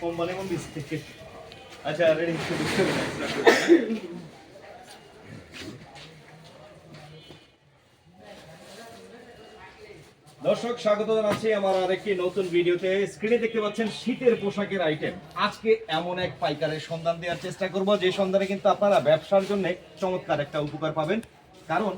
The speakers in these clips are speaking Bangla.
কোম্পানি কোন দিচ্ছে? আচ্ছা রেডি। দর্শক স্বাগত জানাচ্ছি আমার আরেকটি নতুন ভিডিওতে। স্ক্রিনে দেখতে পাচ্ছেন শীতের পোশাকের আইটেম। আজকে এমন এক পাইকারের সন্ধান দেওয়ার চেষ্টা করব যে সন্ধানে কিন্তু আপনারা ব্যবসার জন্য চমৎকার একটা উপকার পাবেন। কারণ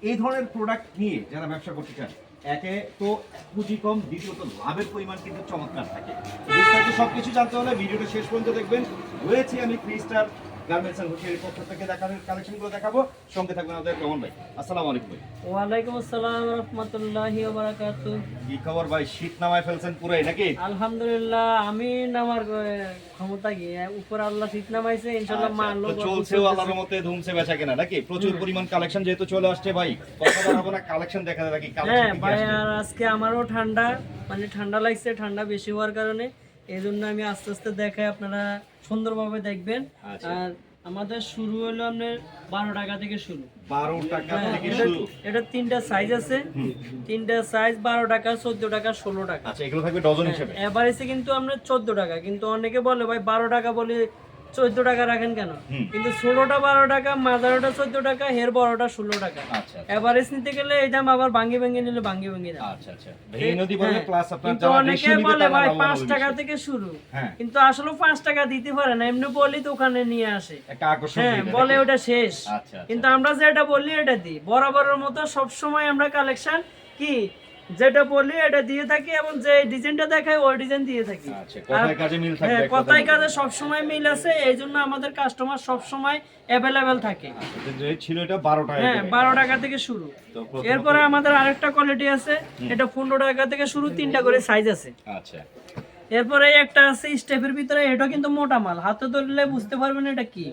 এই ধরনের প্রোডাক্ট নিয়ে যারা ব্যবসা করতে চান, একে তো পুঁজি কম, দ্বিতীয়ত লাভের পরিমাণ কিন্তু চমৎকার থাকে। বিস্তারিত সবকিছু জানতে হলে ভিডিওটা শেষ পর্যন্ত দেখবেন। রয়েছে আমি 3 স্টার গার্মেন্টস এন্ড হোটেলের পক্ষ থেকে দেখানোর কালেকশনগুলো দেখাবো। সঙ্গে থাকবেন আমাদের রমন ভাই। আসসালামু আলাইকুম ভাই। ওয়ালাইকুম আসসালাম রাহমাতুল্লাহি ওয়া বারাকাতুহু। কি খবর ভাই? শীত নামায় ফেলছেন পুরাই নাকি? আলহামদুলিল্লাহ, আমি নামার ক্ষমতা কি, উপর আল্লাহ শীত নামাইছে, ইনশাআল্লাহ মানলো। তো চলছেও আল্লাহর রহমতে ধুমছে বেচা কেনা নাকি? প্রচুর পরিমাণ কালেকশন যেহেতু চলে আসছে ভাই, কথা বলবো না, কালেকশন দেখা যায় নাকি? হ্যাঁ ভাই, আর আজকে আমারও ঠান্ডা, মানে ঠান্ডা লাগছে, ঠান্ডা বেশি হওয়ার কারণে এই জন্য আমি আস্তে আস্তে দেখাই, আপনারা সুন্দরভাবে দেখবেন। আর আমাদের শুরু হলো আপনার 12 টাকা থেকে শুরু। 12 টাকা থেকে শুরু। এটা 3টা সাইজ আছে, 3টা সাইজ 12 টাকা, 14 টাকা, 16 টাকা। আচ্ছা, এগুলো থাকবে ডজন হিসেবে। এভারেজে কিন্তু আমরা 14 টাকা, কিন্তু অনেকে বলে ভাই 12 টাকা বলে 14 টাকা রাখেন কেন? কিন্তু 16টা 12 টাকা, মাঝারোটা 14 টাকা, হের বড়টা 16 টাকা। আচ্ছা, এভারেজ নিতে গেলে এই দাম আবার ভাঙ্গি ভাঙ্গি নিলে ভাঙ্গি ভাঙ্গি দাম। আচ্ছা আচ্ছা, ভেঙে নদী বলে প্লাস আপনার কিন্তু যারা অনেকে রেশমি বলে তারা ভাই লাভ 5 হবে টাকা বেশি। থেকে শুরু, হ্যাঁ, কিন্তু আসলে 5 টাকা দিতে পারে না, এমনি বলি দোকানে নিয়ে আসে, একটা আকর্ষণ হ্যাঁ দিয়ে বলে দেয়। ওটা শেষ। আচ্ছা, কিন্তু আমরা যেটা বলি এটা দিই, বরাবরের মতো সব সময় আমরা কালেকশন কি যেটা বলি এটা দিয়ে থাকি, এবং যে ডিজাইনটা দেখাই ওই ডিজাইন দিয়ে থাকি। আচ্ছা, কথায় কাজে মিল থাকবে। হ্যাঁ, কথায় কাজে সব সময় মিল আছে, এই জন্য আমাদের কাস্টমার সব সময় অ্যাভেলেবেল থাকে। আচ্ছা, যে ছিল এটা 12 টাকা। হ্যাঁ, 12 টাকা থেকে শুরু। এরপরে আমাদের আরেকটা কোয়ালিটি আছে, এটা 15 টাকা থেকে শুরু, 3টা করে সাইজ আছে। আচ্ছা, এরপরে একটা আছে স্টেপের ভিতরে, এটা কিন্তু মোটা মাল, হাতে ধরলে বুঝতে পারবেন এটা কি,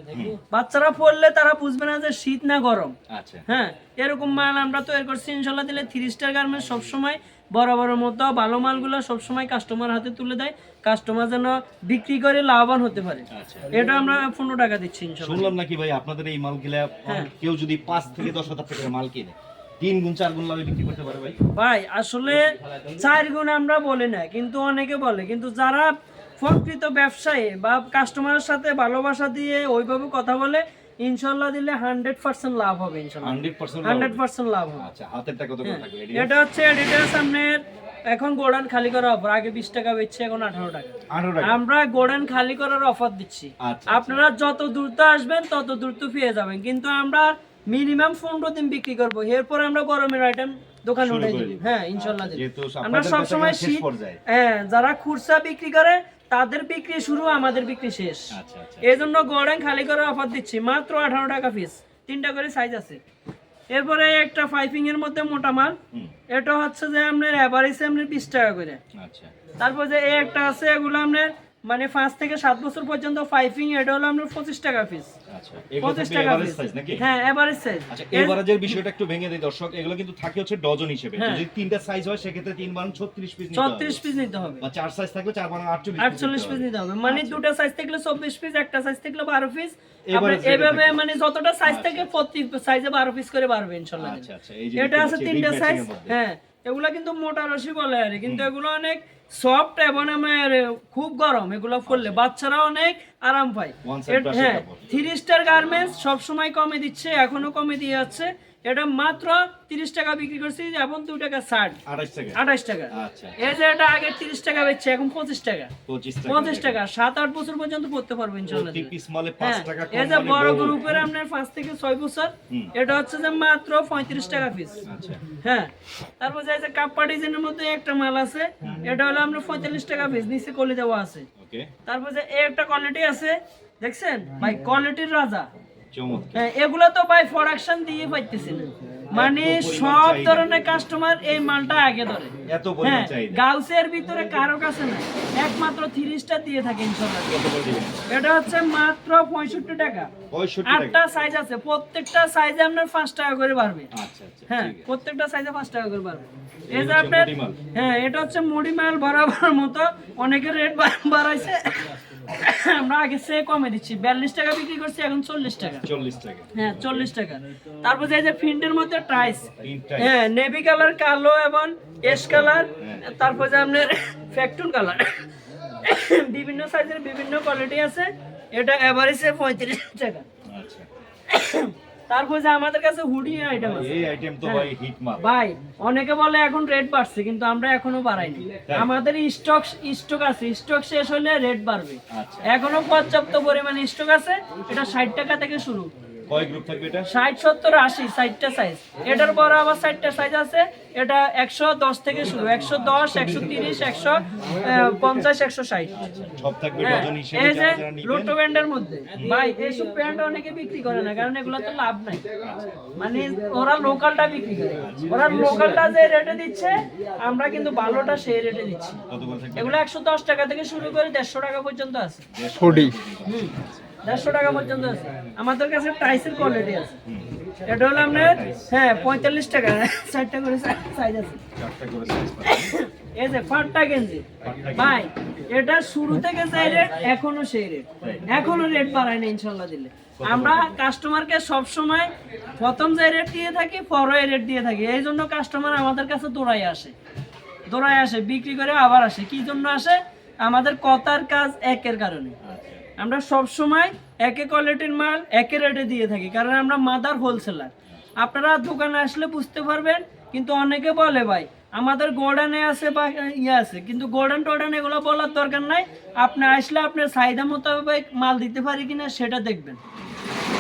বাচ্চারা পড়লে তারা বুঝবে না যে শীত না গরম। আচ্ছা, হ্যাঁ, এরকম মাল আমরা তৈরি করছি ইনশাল্লাহ। দিলে 3 স্টার গার্মেন্টস সবসময় বরাবরের মতো ভালো মালগুলো সবসময় কাস্টমার হাতে তুলে দেয়, কাস্টমার যেন বিক্রি করে লাভবান হতে পারে। আচ্ছা, এটা আমরা 15 টাকা দিচ্ছি ইনশাল্লাহ। শুনলাম নাকি ভাই আপনাদের এই মালগুলা কেউ যদি 5 থেকে 10 হাজার টাকার মাল কিনে 3 গুণ 4 গুণ লাভে বিক্রি করতে পারে ভাই? ভাই আসলে 4 গুণ আমরা বলি না, কিন্তু অনেকে বলে, কিন্তু যারা প্রকৃত ব্যবসায়ী বা কাস্টমারের সাথে ভালোবাসা দিয়ে ওইভাবে কথা বলে, ইনশাআল্লাহ দিলে 100% লাভ হবে ইনশাআল্লাহ। 100% লাভ হবে। আচ্ছা, হাতেরটা কত করে থাকবে? এটা হচ্ছে এডিটার সামনের এখন গোডাউন খালি করার অফার, আগে 20 টাকা বেচছে, এখন 18 টাকা। 18 টাকা আমরা গোডাউন খালি করার অফার দিচ্ছি। আচ্ছা, আপনারা যত দ্রুত আসবেন তত দ্রুত পেয়ে যাবেন, কিন্তু আমরা মিনিমাম 15 দিন বিক্রি করব, এরপর আমরা গরমের আইটেম দোকানে উঠে দিব। হ্যাঁ ইনশাআল্লাহ দিই। আমরা সব সময় শীত, হ্যাঁ যারা খুচরা বিক্রি করে তাদের বিক্রি শুরু, আমাদের বিক্রি শেষ। আচ্ছা আচ্ছা, এই জন্য গোডাউন খালি করার অফার দিচ্ছি, মাত্র 18 টাকা পিস, 3টা করে সাইজ আছে। এরপরে একটা পাইপিং এর মধ্যে মোটা মাল, এটা হচ্ছে যে আপনার এভারেজে আপনার 20 টাকা করে। আচ্ছা, তারপর যে এই একটা আছে, এগুলো আপনার মানে 5 থেকে 7 বছর পর্যন্ত পাইপিং, এটা হলো আপনার 25 টাকা পিস। আচ্ছা, এগুলো 25 থাকবে টাকা এভারেজ পিস, সাইজ নাকি? হ্যাঁ এভারেজ সাইজ। আচ্ছা, এভারেজের বিষয়টা একটু ভেঙে দেই দর্শক। এগুলো কিন্তু থাকে হচ্ছে ডজন হিসেবে। যদি 3টা সাইজ হয় সেক্ষেত্রে 3 বার 36 পিস নিতে হবে। 36 পিস নিতে হবে, বা 4 সাইজ থাকলে 4 বার 48 পিস নিতে হবে। মানে দুটো সাইজ থাকলে 24 পিস, একটা সাইজ থাকলে 12 পিস। আমরা এইভাবে মানে যতটা সাইজ থাকে প্রতি সাইজে 12 পিস করে বাড়বে ইনশাআল্লাহ। আচ্ছা আচ্ছা, এই যে এটা আছে 3টা সাইজ। হ্যাঁ, এগুলা কিন্তু মোটা রশি বলে আরে, কিন্তু এগুলো অনেক সফট এবং আমার খুব গরম, এগুলো পরলে বাচ্চারা অনেক আরাম পায়। হ্যাঁ, 3 স্টার গার্মেন্টস সব সময় কমে দিচ্ছে, এখনো কমে দিয়ে যাচ্ছে। এটা মাত্র 30 টাকা বিক্রি করছি, এখন 2 টাকা 60, 28 টাকা। আচ্ছা, এই যে এটা আগে 30 টাকা বেচছে, এখন 25 টাকা। 25 টাকা 7-8 বছর পর্যন্ত পড়তে পারবে ইনশাআল্লাহ। প্রতি পিস মালে 5 টাকা কম। এই যে বড় গ্রুপের আপনার 5 থেকে 6 বছর, এটা হচ্ছে যে মাত্র 35 টাকা পিস। আচ্ছা, হ্যাঁ, তারপর যে কাপ্পা ডিজাইনের মধ্যে একটা মাল আছে, এটা হলো আমরা 45 টাকা পিস, নিচে কলি দেওয়া আছে। ওকে, তারপর যে এই একটা কোয়ালিটি আছে, দেখছেন ভাই, কোয়ালিটির রাজা। চমৎকার। হ্যাঁ, এগুলো তো ভাই প্রোডাকশন দিয়ে পাইতেছি না, মানে সব ধরনের কাস্টমার এই মালটা আগে ধরে। এত পরিমাণ চাহিদা গাউসের ভিতরে কারো কাছে না, একমাত্র 3 স্টার দিয়ে থাকে ইনশাআল্লাহ। এটা হচ্ছে মাত্র 65 টাকা। 8টা সাইজ আছে, প্রত্যেকটা সাইজে আপনার 5 টাকা করে বাড়বে। আচ্ছা আচ্ছা, হ্যাঁ, প্রত্যেকটা সাইজে 5 টাকা করে বাড়বে। এই যে আপনার, হ্যাঁ এটা হচ্ছে মুড়ি মাল বরাবর মতো, অনেকে রেট বাড়াইছে। আমরা আগে চেয়ে কমে দিচ্ছি, 42 টাকা বিক্রি করছি, এখন 40 টাকা। 40 টাকা। হ্যাঁ 40 টাকা। তারপর এই যে প্রিন্টের মধ্যে টাইস, তিনটা। হ্যাঁ নেভি কালার, কালো এবং এশ কালার, তারপর যে আপনার ফ্যাক্টুন কালার, বিভিন্ন সাইজের বিভিন্ন কোয়ালিটি আছে। এটা এভারেজে 35 টাকা। আচ্ছা, তারপর যে আমাদের কাছে হুডি আইটেম আছে। এই আইটেম তো ভাই হিট মাল ভাই, অনেকে বলে এখন রেট বাড়ছে, কিন্তু আমরা এখনো বাড়াইনি। আমাদের স্টক আছে, স্টক শেষ হলে রেট বাড়বে। আচ্ছা, এখনো পর্যাপ্ত পরিমাণে স্টক আছে। এটা 60 টাকা থেকে শুরু। কয় গ্রুপ থাকবে এটা? 60, 70, 80 60টা সাইজ। এটার পর আবার 60টা সাইজ আছে। এটা 110 থেকে শুরু, 110, 130, 150, 160। সব থাকবে হ্যাঁ, ডজন হিসেবে এই যে যারা নিবেন। লোটো ব্যান্ডের মধ্যে ভাই, এইসব প্যান্ট অনেকে বিক্রি করে না, কারণ এগুলো তো লাভ নাই। মানে ওরা লোকালটা বিক্রি করে, ওরা লোকালটা যে রেটে দিচ্ছে, আমরা কিন্তু ভালোটা সেই রেটে দিচ্ছি। কত করে থাকবে? এগুলো 110 টাকা থেকে শুরু করে 150 টাকা পর্যন্ত আছে। হুডি 150 টাকা পর্যন্ত আছে। আমাদের কাছে টাইসের কোয়ালিটি আছে। এটা হলো আপনার, হ্যাঁ 45 টাকা, 60টা করে সাইজ আছে। 4টা করে সাইজ পাবেন। এই যে ফাটটা গেঞ্জি ভাই, এটা শুরু থেকে সেই রেট, এখনো সেই রেট, এখনো রেট বাড়ায় না ইনশাল্লাহ দিলে। আমরা কাস্টমারকে সব সময় প্রথম যে রেট দিয়ে থাকি, পরে রেট দিয়ে থাকি। এই জন্য কাস্টমার আমাদের কাছে দৌড়ায় আসে, বিক্রি করে আবার আসে। কি জন্য আসে? আমাদের কথার কাজ একের কারণে। আমরা সব সময় একই কোয়ালিটির মাল একই রেটে দিয়ে থাকি, কারণ আমরা মাদার হোলসেলার। আপনারা দোকানে আসলে বুঝতে পারবেন। কিন্তু অনেকে বলে ভাই আমাদের গোডানে আছে বা ইয়ে আছে, কিন্তু গোডান টোডান এগুলো বলার দরকার নাই। আপনি আসলে আপনার চাহিদা মোতাবেক মাল দিতে পারি কিনা সেটা দেখবেন।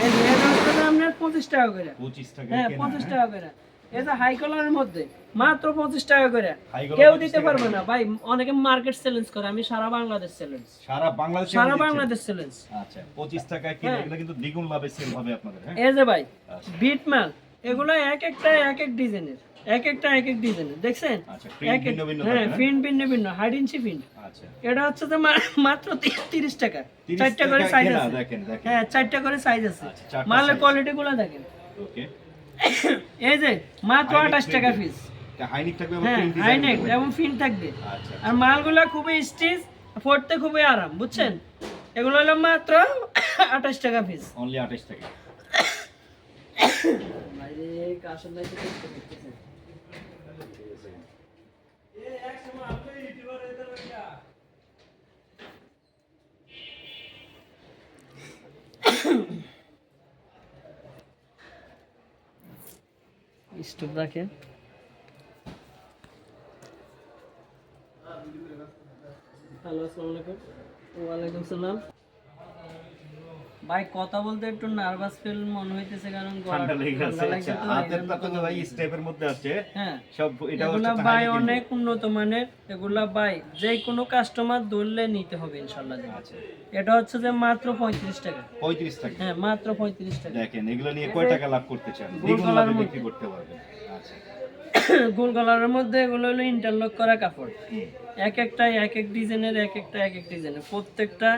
এই যে এটা হচ্ছে আপনার 25 টাকা করে। 25 টাকা। হ্যাঁ 25 টাকা করে। এই যে হাই কালারের মধ্যে মাত্র 25 টাকা করে। High color কেউ 25 দিতে টাকা পারবে না ভাই। অনেকে মার্কেট চ্যালেঞ্জ করে, আমি সারা বাংলাদেশ চ্যালেঞ্জ। সারা বাংলাদেশে সারা দিচ্ছেন? বাংলাদেশ চ্যালেঞ্জ। আচ্ছা, 25 টাকায় কিনে এগুলো কিন্তু দ্বিগুণ লাভে সেল হবে আপনাদের, হ্যাঁ? এই যে ভাই আচ্ছা। বিট মাল, এগুলো এক একটা এক এক ডিজাইনের, এক একটা এক এক ডিজাইনের, দেখছেন? আচ্ছা, প্রিন্ট ভিন্ন ভিন্ন হ্যাঁ থাকে, না? প্রিন্ট ভিন্ন ভিন্ন, হাইড ইঞ্চি প্রিন্ট। আচ্ছা, এটা হচ্ছে যে মাত্র 30 টাকা। 30 চারটা করে টাকা সাইজ কেনা, আছে। দেখেন। হ্যাঁ 4টা করে সাইজ আছে। আচ্ছা, 4টা মালের size। কোয়ালিটি গুলো দেখেন। ওকে। এই যে মাত্র High neck 28 টাকা print। পিস। এটা হাইনিক থাকবে এবং হ্যাঁ প্রিন্ট হাই ডিজাইন নেক থাকবে। এবং প্রিন্ট থাকবে। আচ্ছা, আর মালগুলো খুবই স্টিচ, পরতে খুবই আরাম, বুঝছেন? এগুলো হলো মাত্র 28 টাকা পিস। অনলি 28 টাকা। স্টপ রাখেন। হ্যালো, আসসালামু আলাইকুম। ওয়ালাইকুম সালাম। ভাই কথা বলতে একটু নার্ভাস ফিল মনে হইতেছে, কারণ ঠান্ডা লেগে গেছে। ঠান্ডা লাগছে আচ্ছা, তো, হাতের এই জন্য তো ভাই স্টেপের মধ্যে আছে। হ্যাঁ সব এটা এগুলা হচ্ছে ভাই হাইনিক অনেক উন্নত মানের। এগুলা ভাই যে কোনো কাস্টমার ধরলে নিতে হবে ইনশাআল্লাহ। আচ্ছা, এটা হচ্ছে যে মাত্র 35 টাকা। 35 টাকা। হ্যাঁ মাত্র 35 টাকা। দেখেন এগুলো নিয়ে কয় টাকা লাভ করতে চান? গোল দ্বিগুণ গলার লাভে মধ্যে। বিক্রি করতে পারবেন। আচ্ছা, গোল গলার মধ্যে এগুলো হলো ইন্টারলক করা কাপড়। এক একটা এক এক ডিজাইনের, এক একটা এক এক ডিজাইনের, প্রত্যেকটা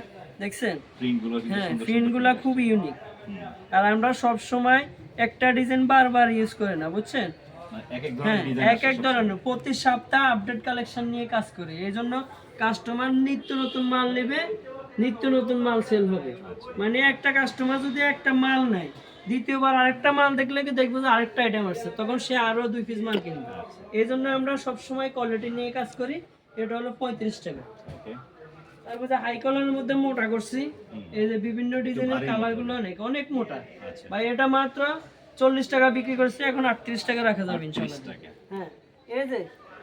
দেখছেন? প্রিন্ট গুলো কিন্তু হ্যাঁ সুন্দর প্রিন্ট গুলা খুব ইউনিক। হুম। আর আমরা সব সময় একটা ডিজাইন বারবার ইউজ করি না, বুঝছেন? মানে এক এক হ্যাঁ ধরনের ডিজাইন এক এক ধরনের প্রতি সপ্তাহে আপডেট কালেকশন নিয়ে কাজ করি। এই জন্য কাস্টমার নিত্য নতুন মাল নেবে, নিত্য নতুন মাল সেল হবে। মানে একটা কাস্টমার যদি একটা মাল নেয়, দ্বিতীয়বার আরেকটা মাল দেখলে কি দেখবো যে আরেকটা আইটেম আসছে, তখন সে আরো 2 পিস মাল কিনবে। এই জন্য আমরা সবসময় কোয়ালিটি নিয়ে কাজ করি। এটা হলো 35 টাকা। ওকে। তারপর যে হাই কালারের মধ্যে মোটা করছি, এই যে বিভিন্ন ডিজাইনের কালার গুলো অনেক অনেক মোটা। আচ্ছা। ভাই এটা মাত্র 40 টাকা বিক্রি করছি, এখন 38 টাকা রাখা যাবে 30 ইনশাআল্লাহ। টাকা। হ্যাঁ এই যে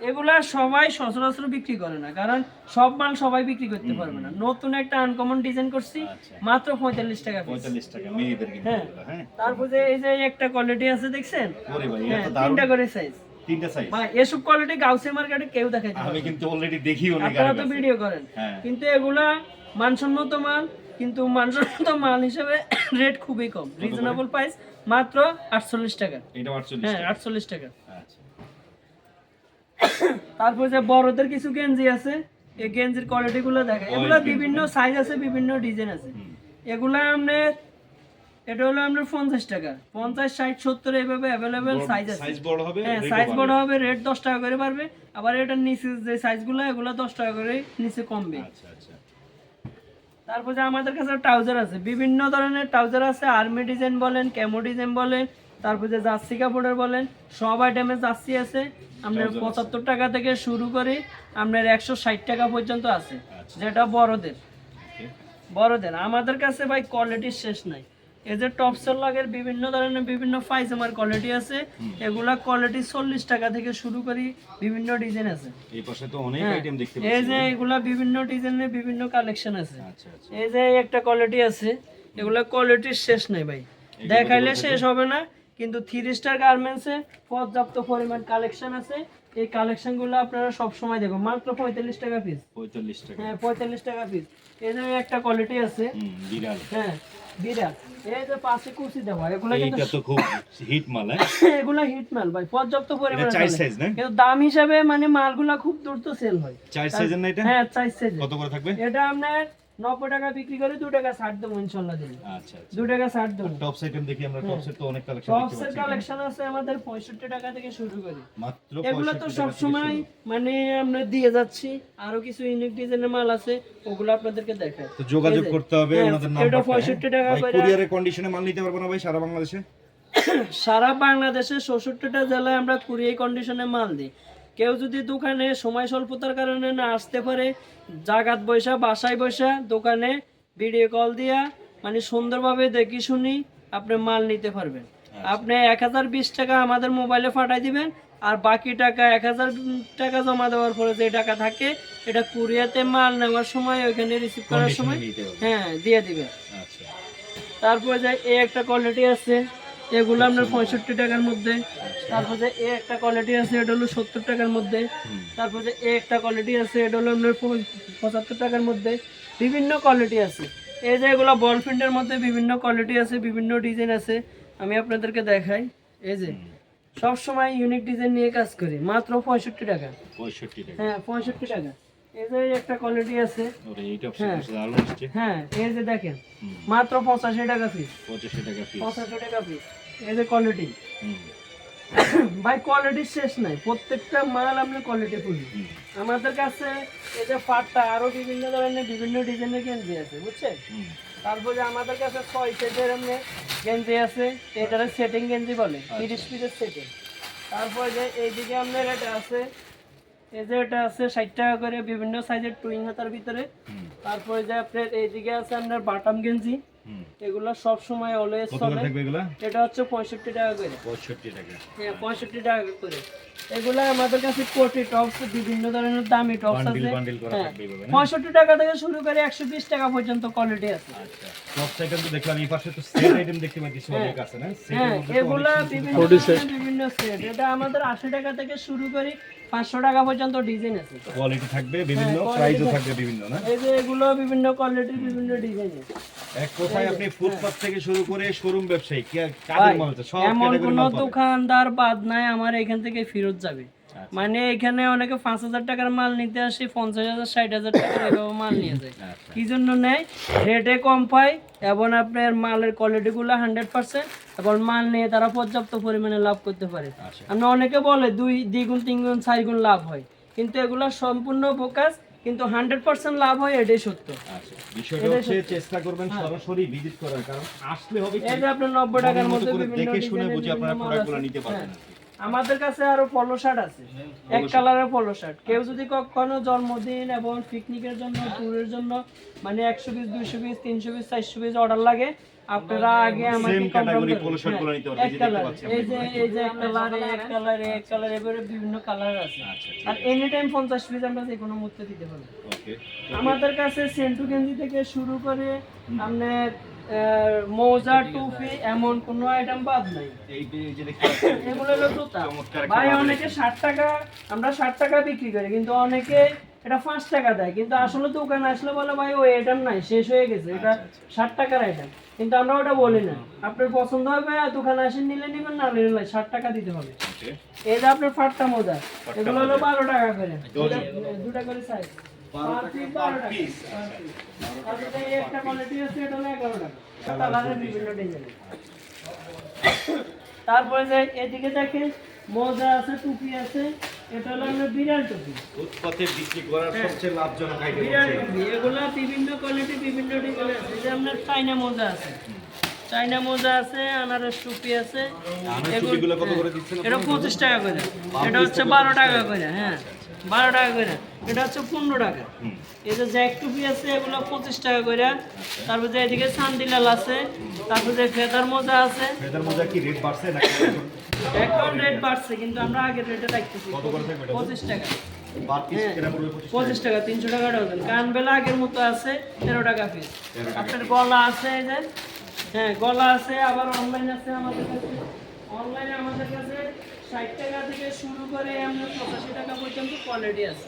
এগুলা সবাই সচরাচর বিক্রি করে না, কারণ সব মাল সবাই বিক্রি করতে পারবে না। নতুন একটা আনকমন ডিজাইন করছি, আচ্ছা। মাত্র 45 টাকা পিস। 45 টাকা মেয়েদের কিন্তু হ্যাঁ এগুলো, হ্যাঁ? তারপর যে এই যে একটা কোয়ালিটি আছে দেখছেন? ওরে ভাই হ্যাঁ এত দারুণ। 3টা করে সাইজ। 3টা সাইজ। ভাই এসব কোয়ালিটি গাউসে মার্কেটে কেউ দেখাইতে পারবে আমি না। কিন্তু অলরেডি দেখি অনেক আপনারা আগে তো গেছে। ভিডিও করেন, হ্যাঁ। কিন্তু এগুলা মানসম্মত মাল, কিন্তু মানসম্মত মাল হিসেবে রেট খুবই কম, রিজনেবল প্রাইস, মাত্র 48 টাকা। এটা 48 হ্যাঁ টাকা। 48 টাকা। আচ্ছা, তারপর যে বড়দের কিছু গেঞ্জি আছে, এই গেঞ্জির কোয়ালিটি গুলো দেখেন। এগুলা বিভিন্ন সাইজ আছে, বিভিন্ন ডিজাইন আছে। এগুলা আপনার, এটা হলো আপনার 50 টাকা, 50, 60, 70 এইভাবে অ্যাভেলেবেল সাইজ আছে। সাইজ বড় হবে, হ্যাঁ রেটও সাইজ বাড়বে। বড় হবে, রেট 10 টাকা করে বাড়বে। আবার এটার নিচে যে সাইজগুলো, এগুলো 10 টাকা করে নিচে কমবে। আচ্ছা, আচ্ছা। তারপরে আমাদের কাছে ট্রাউজার আছে, বিভিন্ন ধরনের ট্রাউজার আছে, আর্মি ডিজাইন বলেন, ক্যামো ডিজাইন বলেন, তারপরে জার্সি কাপড়ের বলেন, সব আইটেমের জার্সি আছে। আপনার 75 টাকা থেকে শুরু করে আপনার 160 টাকা পর্যন্ত আছে, যেটা বড়দের। আমাদের কাছে ভাই কোয়ালিটির শেষ নাই। এই যে টপসের লাগের বিভিন্ন ধরনের বিভিন্ন পায়জামার কোয়ালিটি আছে, এগুলা কোয়ালিটি 40 টাকা থেকে শুরু করি, বিভিন্ন ডিজাইন আছে। এই পাশে তো অনেক আইটেম দেখতে এই যে এগুলা বিভিন্ন ডিজাইনের বিভিন্ন কালেকশন আছে। আচ্ছা আচ্ছা। এই যে একটা কোয়ালিটি আছে, এগুলা কোয়ালিটির শেষ নাই ভাই, দেখাইলে শেষ হবে না। কিন্তু 3 স্টার গার্মেন্টসে পর্যাপ্ত পরিমাণ কালেকশন আছে। এই কালেকশনগুলো আপনারা সব সময় দেখুন, মাত্র 45 টাকা পিস। 45 টাকা। হ্যাঁ 45 টাকা পিস। এই যে একটা কোয়ালিটি আছে, বিড়াল। হ্যাঁ বিড়াল। এই যে পাশে কুচি দেওয়া, এগুলা কিন্তু এটা তো খুব হিট মাল। এগুলা হিট মাল ভাই, পর্যাপ্ত পরিমাণে এটা 4 সাইজ না? কিন্তু দাম হিসাবে মানে মালগুলা খুব দ্রুত সেল হয়। 4 সাইজের না এটা? হ্যাঁ 4 সাইজ। কত করে থাকবে? এটা আপনার 90 টাকা বিক্রি করে 2 টাকা ছাড় দেবো ইনশাআল্লাহ দিন। আচ্ছা আচ্ছা। 2 টাকা ছাড় দেবো। টপস আইটেম দেখি আমরা, টপসের তো অনেক কালেকশন দেখতে টপসের পাচ্ছি। কালেকশন আছে আমাদের 65 টাকা থেকে শুরু করে। মাত্র এগুলো তো সব সময় মানে আমরা দিয়ে যাচ্ছি, আরো কিছু ইউনিক ডিজাইনের মাল আছে, ওগুলো আপনাদেরকে দেখাই। তো যোগাযোগ করতে হবে ওনাদের নাম্বার। এটা 65 টাকা করে। কুরিয়ারের কন্ডিশনে মাল নিতে পারবো না ভাই সারা বাংলাদেশে? সারা বাংলাদেশে 66টা জেলায় আমরা কুরিয়ার কন্ডিশনে মাল দিই। কেউ যদি দোকানে সময় স্বল্পতার কারণে না আসতে পারে, জাগাত বৈশা বাসায় বৈশা দোকানে ভিডিও কল দিয়া মানে সুন্দরভাবে দেখি শুনি আপনি মাল নিতে পারবেন। আপনি 1020 টাকা আমাদের মোবাইলে পাঠাই দিবেন, আর বাকি টাকা 1000 টাকা জমা দেওয়ার পরে যে টাকা থাকে এটা কুরিয়াতে মাল নেওয়ার সময় ওইখানে রিসিভ করার সময় হ্যাঁ দিয়ে দিবেন। আচ্ছা। তারপরে যে এই একটা কোয়ালিটি আছে, এগুলো আপনার 65 টাকার মধ্যে। তারপরে এই একটা কোয়ালিটি আছে, এটা হলো 70 টাকার মধ্যে। তারপরে এই একটা কোয়ালিটি আছে, এটা হলো আপনার 75 টাকার মধ্যে। বিভিন্ন কোয়ালিটি আছে। এই যে এগুলো বল প্রিন্টের মধ্যে বিভিন্ন কোয়ালিটি আছে, বিভিন্ন ডিজাইন আছে, আমি আপনাদেরকে দেখাই। এই যে সব সময় ইউনিক ডিজাইন নিয়ে কাজ করি, মাত্র 65 টাকা। 65 টাকা। হ্যাঁ 65 টাকা। এই যে একটা কোয়ালিটি আছে, ওরে এইটা ভালো আসছে। হ্যাঁ এই যে দেখেন মাত্র 85 টাকা পিস। 85 টাকা পিস। 85 টাকা পিস। এই যে কোয়ালিটি ভাই, কোয়ালিটির শেষ নাই, প্রত্যেকটা মাল আপনি কোয়ালিটি ফুলি। আমাদের কাছে এই যে পাটটা আরো বিভিন্ন ধরনের বিভিন্ন ডিজাইনের গেঞ্জি আছে, বুঝছেন? তারপরে আমাদের কাছে 6 সেটের এমনি গেঞ্জি আছে, এটারে সেটিং গেঞ্জি বলে, 30 পিসের সেটিং। তারপরে যে এইদিকে আপনার এটা আছে, এই যে এটা আছে 60 টাকা করে, বিভিন্ন সাইজের টুইং হাতার ভিতরে। তারপরে যে আপনার এইদিকে আছে আপনার বাটাম গেঞ্জি, এগুলো সব সময় অলওয়েজ চলে। এটা হচ্ছে 65 টাকা করে। 65 টাকা। হ্যাঁ 65 টাকা করে। এগুলা আমাদের কাছে কোটি টপস, বিভিন্ন ধরনের দামি টপস আছে। হ্যাঁ 65 টাকা থেকে শুরু করে 120 টাকা পর্যন্ত কোয়ালিটি আছে। আচ্ছা। টপস আইটেম তো দেখলাম, এই পাশে তো সেট আইটেম দেখতে পাচ্ছি অনেক আছে না? হ্যাঁ এগুলা বিভিন্ন সেট। এটা আমাদের 80 টাকা থেকে শুরু করে 500 টাকা পর্যন্ত ডিজাইন আছে। কোয়ালিটি থাকবে বিভিন্ন, প্রাইসও থাকবে বিভিন্ন না? এই যে এগুলো বিভিন্ন কোয়ালিটির বিভিন্ন ডিজাইন আছে। এক কথায় আপনি ফুটপাত থেকে শুরু করে শোরুম ব্যবসায়ী কাদের মাল আছে সব এমন ক্যাটাগরি কোন মাল পাবেন। দোকানদার বাদ নাই আমার এখান থেকে ফেরত যাবে। মানে এখানে অনেকে 5000 টাকার মাল নিতে আসে, 50000 60000 টাকার এভাবে মাল নিয়ে যায়। কি জন্য নেয়? রেটে কম পায় এবং আপনার মালের কোয়ালিটিগুলো 100%, এবং মাল নিয়ে তারা পর্যাপ্ত পরিমাণে লাভ করতে পারে। আমরা অনেকে বলে 2 দ্বিগুণ 3 গুণ 4 গুণ লাভ হয়, কিন্তু এগুলো সম্পূর্ণ ফোকাস, কিন্তু 100% লাভ হয়, এটাই সত্য। আচ্ছা, বিষয়টা হচ্ছে চেষ্টা করবেন সরাসরি ভিজিট করার, কারণ আসলে হবে কি এই যে আপনার 90 টাকার মধ্যে বিভিন্ন দেখে শুনে ডিজাইনের বুঝে আপনারা বিভিন্ন মাল প্রোডাক্টগুলো আছে। নিতে পারবেন। আমাদের কাছে আরো পলো শার্ট আছে, এক কালারের পলো শার্ট। কেউ যদি কখনো জন্মদিন এবং পিকনিকের জন্য, ট্যুরের জন্য মানে 100 piece 200 piece 300 piece 400 piece order লাগে, আপনারা আগে আমাকে সেম ক্যাটাগরি পলো শার্টগুলো নিতে পারবেন, এক এই যে কালার, দেখতে পাচ্ছেন এই যে এক কালার, এক কালার, এক কালার, এবারে বিভিন্ন কালার আছে। আর এনি টাইম 50 পিস আমরা যে কোনো মুহূর্তে দিতে পারবো। ওকে। আমাদের কাছে সেন্টু গেঞ্জি থেকে শুরু করে আপনার মোজা, টুপি, এমন কোনো আইটেম বাদ নাই। এই যে দেখতে পাচ্ছেন এগুলো হলো জুতা। ভাই অনেকে 60 টাকা, আমরা 60 টাকা বিক্রি করি, কিন্তু অনেকে এটা 5 টাকা দেয়, কিন্তু আসলে দোকানে আসলে বলে ভাই ওই আইটেম নাই, শেষ হয়ে গেছে, এটা 60 টাকার আইটেম। কিন্তু আমরা ওটা বলি না, আপনার পছন্দ হবে আর দোকানে আসে নিলে নিবেন, না নিলে নাই, 60 টাকা দিতে হবে। এই যে আপনার ফাটটা মোজা, এগুলো হলো 12 টাকা করে, দুটা করে সাইজ, 12 পিস। তারপরে এই একটা কোয়ালিটি আছে, এটা হলো 11 টাকা, কালারের বিভিন্ন ডিজাইন। তারপরে যে এদিকে দেখেন মোজা আছে, টুপি আছে। এটা হলো আমরা বিড়াল টুপি, ফুটপাতে বিক্রি করার সবচেয়ে লাভজনক আইটেম বিড়াল হচ্ছে টুপি। এগুলা বিভিন্ন কোয়ালিটি, বিভিন্ন ডিজাইন আছে। এই যে আপনার চাইনা মোজা আছে, চাইনা মোজা আছে, আনারস টুপি আছে। টুপিগুলো কত করে দিচ্ছেন এটা 25 টাকা করে, এটা হচ্ছে 12 টাকা করে। হ্যাঁ 12 টাকা করে, এটা হচ্ছে 15 টাকা। এই যে জ্যাক টুপি আছে, এগুলো 25 টাকা করে। তারপর যে এদিকে সান্দিলাল আছে, তারপর যে ফেদার মোজা আছে। ফেদার মোজা কি রেট বাড়ছে নাকি এখন রেট বাড়ছে, কিন্তু আমরা আগের রেটে রাখতেছি কত করে থাকবে এটা? 25 টাকা। পার পিস কেনা পড়বে 25 টাকা, 300 টাকা ডজন। কানবেলা আগের মতো আছে, 13 টাকা পিস। আপনার গলা আছে, এই যে হ্যাঁ গলা আছে। আবার অনলাইন আছে আমাদের কাছে, অনলাইনে আমাদের কাছে 60 টাকা থেকে শুরু করে আমরা 85 টাকা পর্যন্ত কোয়ালিটি আছে,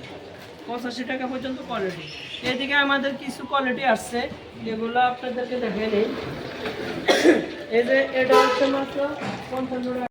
85 টাকা পর্যন্ত কোয়ালিটি। এদিকে আমাদের কিছু কোয়ালিটি আসছে, এগুলো আপনাদেরকে দেখে নিই। এই যে এটা হচ্ছে মাত্র 55 টাকা।